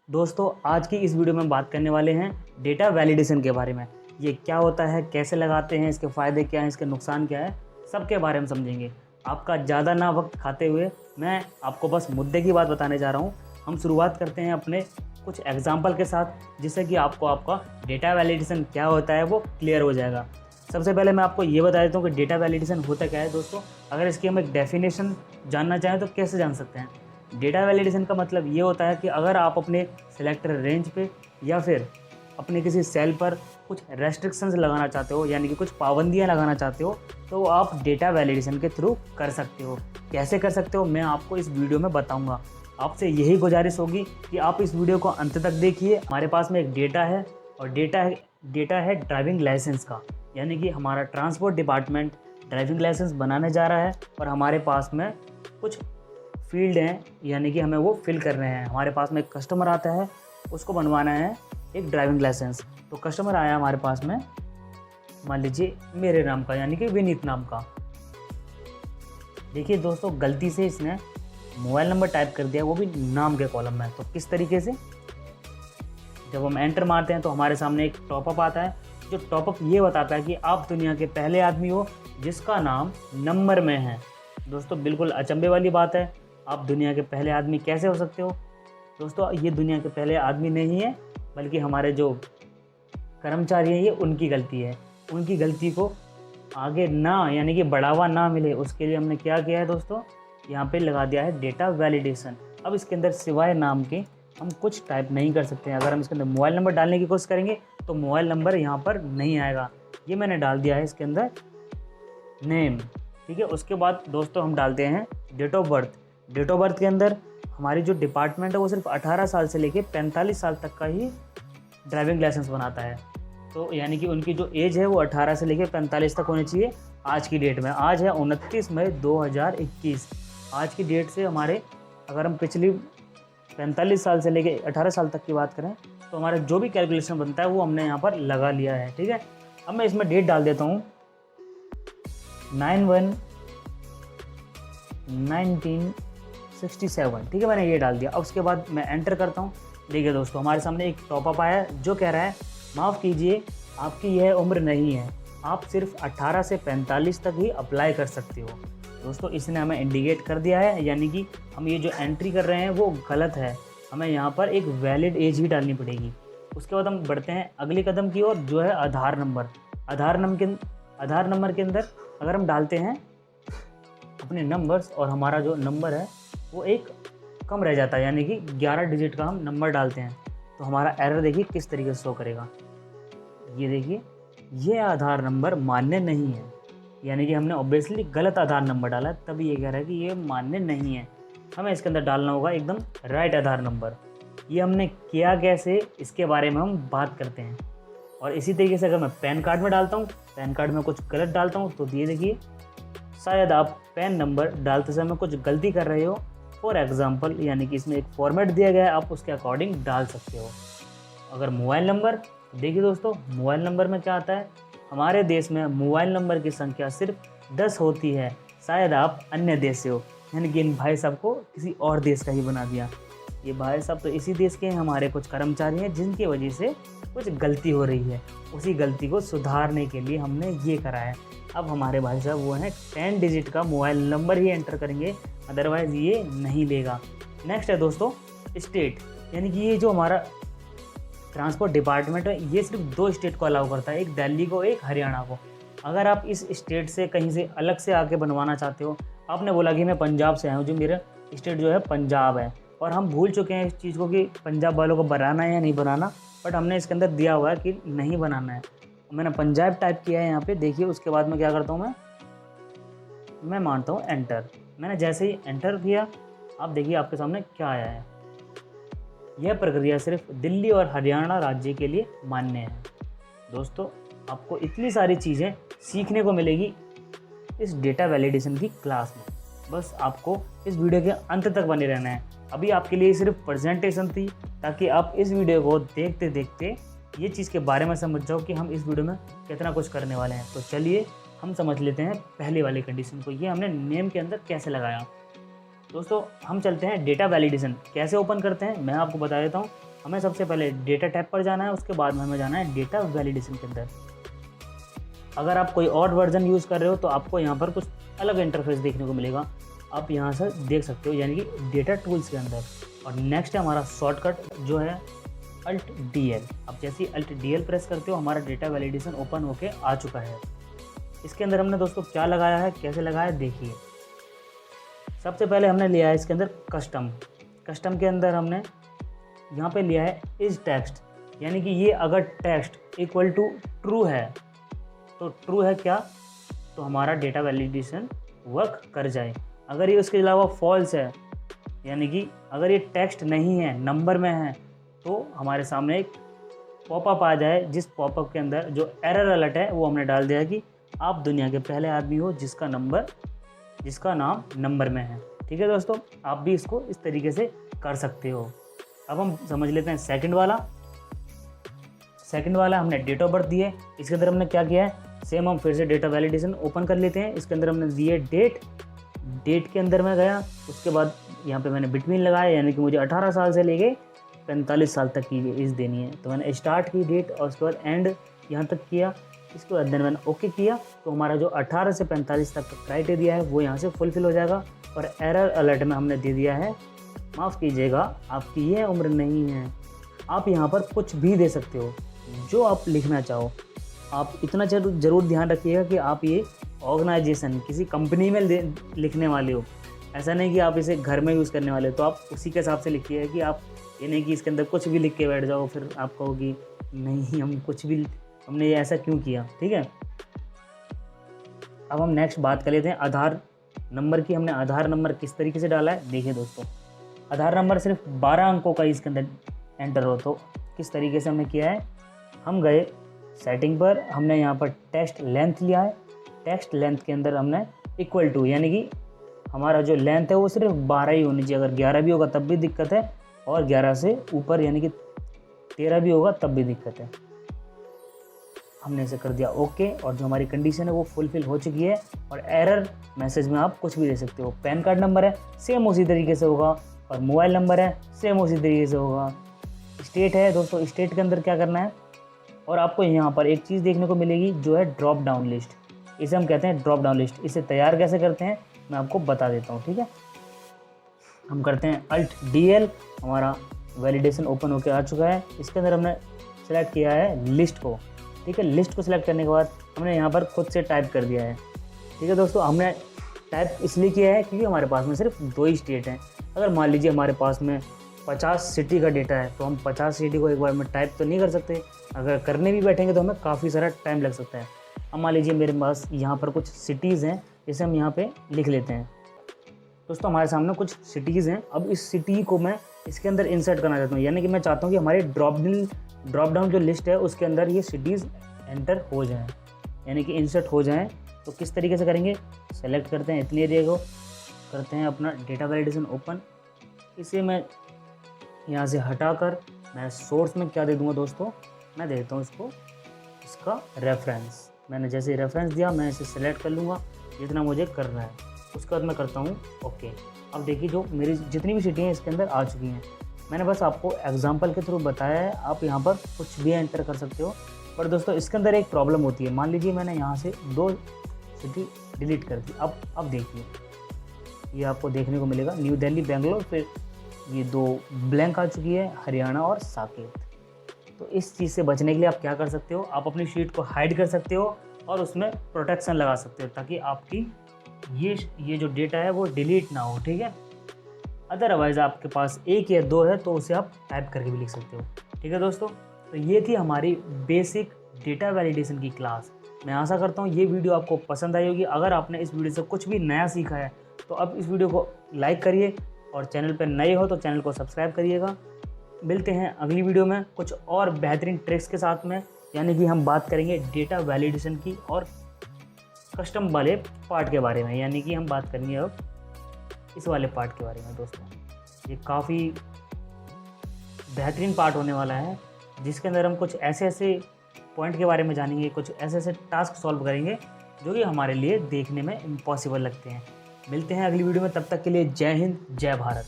दोस्तों आज की इस वीडियो में बात करने वाले हैं डेटा वैलिडेशन के बारे में। ये क्या होता है, कैसे लगाते हैं, इसके फ़ायदे क्या हैं, इसके नुकसान क्या है, सबके बारे में समझेंगे। आपका ज़्यादा ना वक्त खाते हुए मैं आपको बस मुद्दे की बात बताने जा रहा हूँ। हम शुरुआत करते हैं अपने कुछ एग्जाम्पल के साथ, जिससे कि आपको आपका डेटा वैलिडेशन क्या होता है वो क्लियर हो जाएगा। सबसे पहले मैं आपको ये बता देता हूँ कि डेटा वैलिडेशन होता क्या है। दोस्तों अगर इसकी हम एक डेफिनेशन जानना चाहें तो कैसे जान सकते हैं। डेटा वैलिडेशन का मतलब ये होता है कि अगर आप अपने सिलेक्टर रेंज पे या फिर अपने किसी सेल पर कुछ रेस्ट्रिक्शंस लगाना चाहते हो, यानी कि कुछ पाबंदियां लगाना चाहते हो, तो आप डेटा वैलिडेशन के थ्रू कर सकते हो। कैसे कर सकते हो मैं आपको इस वीडियो में बताऊंगा। आपसे यही गुजारिश होगी कि आप इस वीडियो को अंत तक देखिए। हमारे पास में एक डेटा है और डेटा है ड्राइविंग लाइसेंस का, यानी कि हमारा ट्रांसपोर्ट डिपार्टमेंट ड्राइविंग लाइसेंस बनाने जा रहा है और हमारे पास में कुछ फील्ड हैं, यानी कि हमें वो फिल कर रहे हैं। हमारे पास में एक कस्टमर आता है, उसको बनवाना है एक ड्राइविंग लाइसेंस। तो कस्टमर आया हमारे पास में, मान लीजिए मेरे नाम का, यानी कि विनीत नाम का। देखिए दोस्तों, गलती से इसने मोबाइल नंबर टाइप कर दिया, वो भी नाम के कॉलम में। तो किस तरीके से, जब हम एंटर मारते हैं तो हमारे सामने एक टॉपअप आता है, जो टॉपअप ये बताता है कि आप दुनिया के पहले आदमी हो जिसका नाम नंबर में है। दोस्तों बिल्कुल अचंभे वाली बात है, आप दुनिया के पहले आदमी कैसे हो सकते हो। दोस्तों ये दुनिया के पहले आदमी नहीं है, बल्कि हमारे जो कर्मचारी हैं ये उनकी गलती है। उनकी गलती को आगे ना, यानी कि बढ़ावा ना मिले, उसके लिए हमने क्या किया है दोस्तों, यहाँ पे लगा दिया है डेटा वैलिडेशन। अब इसके अंदर सिवाय नाम के हम कुछ टाइप नहीं कर सकते हैं। अगर हम इसके अंदर मोबाइल नंबर डालने की कोशिश करेंगे तो मोबाइल नंबर यहाँ पर नहीं आएगा। ये मैंने डाल दिया है इसके अंदर नेम, ठीक है। उसके बाद दोस्तों हम डालते हैं date of birth. Date of birth के अंदर हमारी जो डिपार्टमेंट है वो सिर्फ 18 साल से लेके 45 साल तक का ही ड्राइविंग लाइसेंस बनाता है। तो यानी कि उनकी जो एज है वो 18 से लेके 45 तक होनी चाहिए। आज की डेट में, आज है 29 मई 2021, आज की डेट से हमारे, अगर हम पिछली 45 साल से लेके 18 साल तक की बात करें तो हमारा जो भी कैलकुलेशन बनता है वो हमने यहाँ पर लगा लिया है, ठीक है। अब मैं इसमें डेट डाल देता हूँ 9/1/1967, ठीक है, मैंने ये डाल दिया। अब उसके बाद मैं एंटर करता हूँ। देखिए दोस्तों, हमारे सामने एक टॉपअप आया है जो कह रहा है माफ़ कीजिए, आपकी यह उम्र नहीं है, आप सिर्फ 18 से 45 तक ही अप्लाई कर सकते हो। दोस्तों इसने हमें इंडिकेट कर दिया है, यानी कि हम ये जो एंट्री कर रहे हैं वो गलत है। हमें यहाँ पर एक वैलिड एज ही डालनी पड़ेगी। उसके बाद हम बढ़ते हैं अगले कदम की ओर, जो है आधार नंबर। आधार नंबर के अंदर अगर हम डालते हैं अपने नंबर्स और हमारा जो नंबर है वो एक कम रह जाता है, यानी कि 11 डिजिट का हम नंबर डालते हैं, तो हमारा एरर देखिए किस तरीके से शो करेगा। ये देखिए, ये आधार नंबर मान्य नहीं है, यानी कि हमने ऑब्वियसली गलत आधार नंबर डाला, तभी ये कह रहा है कि ये मान्य नहीं है। हमें इसके अंदर डालना होगा एकदम राइट आधार नंबर। ये हमने किया कैसे, इसके बारे में हम बात करते हैं। और इसी तरीके से अगर मैं पैन कार्ड में डालता हूँ, पैन कार्ड में कुछ गलत डालता हूँ, तो ये देखिए शायद आप पैन नंबर डालते समय कुछ गलती कर रहे हो। फॉर एग्जांपल, यानी कि इसमें एक फॉर्मेट दिया गया है, आप उसके अकॉर्डिंग डाल सकते हो। अगर मोबाइल नंबर, देखिए दोस्तों, मोबाइल नंबर में क्या आता है, हमारे देश में मोबाइल नंबर की संख्या सिर्फ 10 होती है। शायद आप अन्य देश से हो, यानी कि इन भाई साहब को किसी और देश का ही बना दिया। ये भाई साहब तो इसी देश के हैं, हमारे कुछ कर्मचारी हैं जिनकी वजह से कुछ गलती हो रही है। उसी गलती को सुधारने के लिए हमने ये करा है। अब हमारे भाई साहब वो हैं 10 डिजिट का मोबाइल नंबर ही एंटर करेंगे, अदरवाइज़ ये नहीं लेगा। नेक्स्ट है दोस्तों स्टेट, यानी कि ये जो हमारा ट्रांसपोर्ट डिपार्टमेंट है ये सिर्फ 2 स्टेट को अलाउ करता है, एक दिल्ली को, एक हरियाणा को। अगर आप इस स्टेट से कहीं से अलग से आके बनवाना चाहते हो, आपने बोला कि मैं पंजाब से आया हूँ, जो मेरा स्टेट जो है पंजाब है, और हम भूल चुके हैं इस चीज़ को कि पंजाब वालों को बनाना है या नहीं बनाना, बट हमने इसके अंदर दिया हुआ है कि नहीं बनाना है। मैंने पंजाब टाइप किया है यहाँ पे, देखिए। उसके बाद में क्या करता हूँ मैं मानता हूँ एंटर। मैंने जैसे ही एंटर किया, आप देखिए आपके सामने क्या आया है। यह प्रक्रिया सिर्फ दिल्ली और हरियाणा राज्य के लिए मान्य है। दोस्तों आपको इतनी सारी चीज़ें सीखने को मिलेगी इस डेटा वैलिडेशन की क्लास में, बस आपको इस वीडियो के अंत तक बने रहना है। अभी आपके लिए सिर्फ प्रेजेंटेशन थी, ताकि आप इस वीडियो को देखते देखते ये चीज़ के बारे में समझ जाओ कि हम इस वीडियो में कितना कुछ करने वाले हैं। तो चलिए हम समझ लेते हैं पहले वाली कंडीशन को, ये हमने नेम के अंदर कैसे लगाया। दोस्तों हम चलते हैं डेटा वैलिडेशन कैसे ओपन करते हैं, मैं आपको बता देता हूँ। हमें सबसे पहले डेटा टैब पर जाना है, उसके बाद में हमें जाना है डेटा वैलिडेशन के अंदर। अगर आप कोई और वर्जन यूज़ कर रहे हो तो आपको यहाँ पर कुछ अलग इंटरफेस देखने को मिलेगा, आप यहाँ से देख सकते हो, यानी कि डेटा टूल्स के अंदर। और नेक्स्ट है हमारा शॉर्टकट जो है अल्ट DL। आप जैसे ही अल्ट DL प्रेस करते हो हमारा डेटा वैलिडेशन ओपन होके आ चुका है। इसके अंदर हमने दोस्तों क्या लगाया है, कैसे लगाया है, देखिए। सबसे पहले हमने लिया है इसके अंदर कस्टम के अंदर हमने यहाँ पे लिया है इज टेक्स्ट, यानी कि ये अगर टेक्स्ट इक्वल टू ट्रू है तो ट्रू है क्या, तो हमारा डेटा वैलिडेशन वर्क कर जाए। अगर ये उसके अलावा फॉल्स है, यानी कि अगर ये टेक्स्ट नहीं है, नंबर में है, तो हमारे सामने एक पॉपअप आ जाए, जिस पॉपअप के अंदर जो एरर अलर्ट है वो हमने डाल दिया कि आप दुनिया के पहले आदमी हो जिसका नाम नंबर में है। ठीक है दोस्तों, आप भी इसको इस तरीके से कर सकते हो। अब हम समझ लेते हैं सेकंड वाला हमने डेट ऑफ बर्थ दी है। इसके अंदर हमने क्या किया है, सेम हम फिर से डेटा वैलिडेशन ओपन कर लेते हैं। इसके अंदर हमने दिए डेट के अंदर मैं गया, उसके बाद यहाँ पे मैंने बिटवीन लगाया, यानी कि मुझे 18 साल से लेके 45 साल तक की एज देनी है। तो मैंने स्टार्ट की डेट और उसके बाद एंड यहाँ तक किया। इसके बाद मैंने ओके किया, तो हमारा जो 18 से 45 तक का क्राइटेरिया है वो यहाँ से फुलफिल हो जाएगा। और एरर अलर्ट में हमने दे दिया है, माफ़ कीजिएगा आपकी यह उम्र नहीं है। आप यहाँ पर कुछ भी दे सकते हो जो आप लिखना चाहो। आप इतना ज़रूर ध्यान रखिएगा कि आप ये ऑर्गेनाइजेशन किसी कंपनी में लिखने वाले हो, ऐसा नहीं कि आप इसे घर में यूज़ करने वाले हो। तो आप उसी के हिसाब से लिखिए कि आप ये नहीं कि इसके अंदर कुछ भी लिख के बैठ जाओ, फिर आप कहोगी नहीं हमने ये ऐसा क्यों किया। ठीक है, अब हम नेक्स्ट बात कर लेते हैं आधार नंबर की। हमने आधार नंबर किस तरीके से डाला है, देखिए दोस्तों। आधार नंबर सिर्फ 12 अंकों का इसके अंदर एंटर हो, तो किस तरीके से हमने किया है, हम गए सेटिंग पर, हमने यहाँ पर टेक्स्ट लेंथ लिया है। टेक्स्ट लेंथ के अंदर हमने इक्वल टू, यानी कि हमारा जो लेंथ है वो सिर्फ 12 ही होनी चाहिए। अगर 11 भी होगा तब भी दिक्कत है, और 11 से ऊपर यानी कि 13 भी होगा तब भी दिक्कत है। हमने इसे कर दिया ओके, और जो हमारी कंडीशन है वो फुलफिल हो चुकी है। और एरर मैसेज में आप कुछ भी दे सकते हो। पैन कार्ड नंबर है सेम उसी तरीके से होगा, और मोबाइल नंबर है सेम उसी तरीके से होगा। स्टेट है दोस्तों, स्टेट के अंदर क्या करना है, और आपको यहाँ पर एक चीज़ देखने को मिलेगी जो है ड्रॉप डाउन लिस्ट। इसे हम कहते हैं ड्रॉप डाउन लिस्ट। इसे तैयार कैसे करते हैं मैं आपको बता देता हूँ। ठीक है, हम करते हैं अल्ट DL, हमारा वैलिडेशन ओपन होकर आ चुका है। इसके अंदर हमने सेलेक्ट किया है लिस्ट को। ठीक है, लिस्ट को सिलेक्ट करने के बाद हमने यहाँ पर खुद से टाइप कर दिया है। ठीक है दोस्तों, हमने टाइप इसलिए किया है क्योंकि हमारे पास में सिर्फ 2 ही स्टेट हैं। अगर मान लीजिए हमारे पास में 50 सिटी का डेटा है, तो हम 50 सिटी को एक बार में टाइप तो नहीं कर सकते। अगर करने भी बैठेंगे तो हमें काफ़ी सारा टाइम लग सकता है। अब मान लीजिए मेरे पास यहाँ पर कुछ सिटीज़ हैं, जिसे हम यहाँ पे लिख लेते हैं। दोस्तों हमारे सामने कुछ सिटीज़ हैं। अब इस सिटी को मैं इसके अंदर इंसर्ट करना चाहता हूँ, यानी कि मैं चाहता हूँ कि हमारे ड्रॉप डाउन जो लिस्ट है उसके अंदर ये सिटीज़ एंटर हो जाएँ, यानी कि इंसर्ट हो जाएँ। तो किस तरीके से करेंगे, सेलेक्ट करते हैं इतनी एरिया को, करते हैं अपना डेटा वैलिडेशन ओपन। इसे मैं यहाँ से हटाकर मैं सोर्स में क्या दे दूँगा दोस्तों, मैं देता हूँ इसका रेफरेंस। मैंने जैसे रेफरेंस दिया मैं इसे सेलेक्ट कर लूँगा जितना मुझे करना है। उसके बाद मैं करता हूँ ओके। अब देखिए जो मेरी जितनी भी सिटी हैं इसके अंदर आ चुकी हैं। मैंने बस आपको एग्जांपल के थ्रू बताया है, आप यहाँ पर कुछ भी एंटर कर सकते हो। पर दोस्तों इसके अंदर एक प्रॉब्लम होती है। मान लीजिए मैंने यहाँ से 2 सिटी डिलीट कर दी। अब देखिए ये आपको देखने को मिलेगा न्यू दिल्ली, बेंगलोर, फिर ये 2 ब्लैंक आ चुकी है, हरियाणा और साकेत। तो इस चीज़ से बचने के लिए आप क्या कर सकते हो, आप अपनी शीट को हाइड कर सकते हो और उसमें प्रोटेक्शन लगा सकते हो, ताकि आपकी ये जो डेटा है वो डिलीट ना हो। ठीक है, अदरवाइज़ आपके पास 1 या 2 है तो उसे आप टाइप करके भी लिख सकते हो। ठीक है दोस्तों, तो ये थी हमारी बेसिक डेटा वैलिडेशन की क्लास। मैं आशा करता हूँ ये वीडियो आपको पसंद आई होगी। अगर आपने इस वीडियो से कुछ भी नया सीखा है तो अब इस वीडियो को लाइक करिए, और चैनल पर नए हो तो चैनल को सब्सक्राइब करिएगा। मिलते हैं अगली वीडियो में कुछ और बेहतरीन ट्रिक्स के साथ में, यानी कि हम बात करेंगे डेटा वैलिडेशन की और कस्टम वाले पार्ट के बारे में, यानी कि हम बात करेंगे अब इस वाले पार्ट के बारे में। दोस्तों ये काफ़ी बेहतरीन पार्ट होने वाला है, जिसके अंदर हम कुछ ऐसे पॉइंट के बारे में जानेंगे, कुछ ऐसे टास्क सॉल्व करेंगे जो कि हमारे लिए देखने में इम्पॉसिबल लगते हैं। मिलते हैं अगली वीडियो में, तब तक के लिए जय हिंद, जय भारत।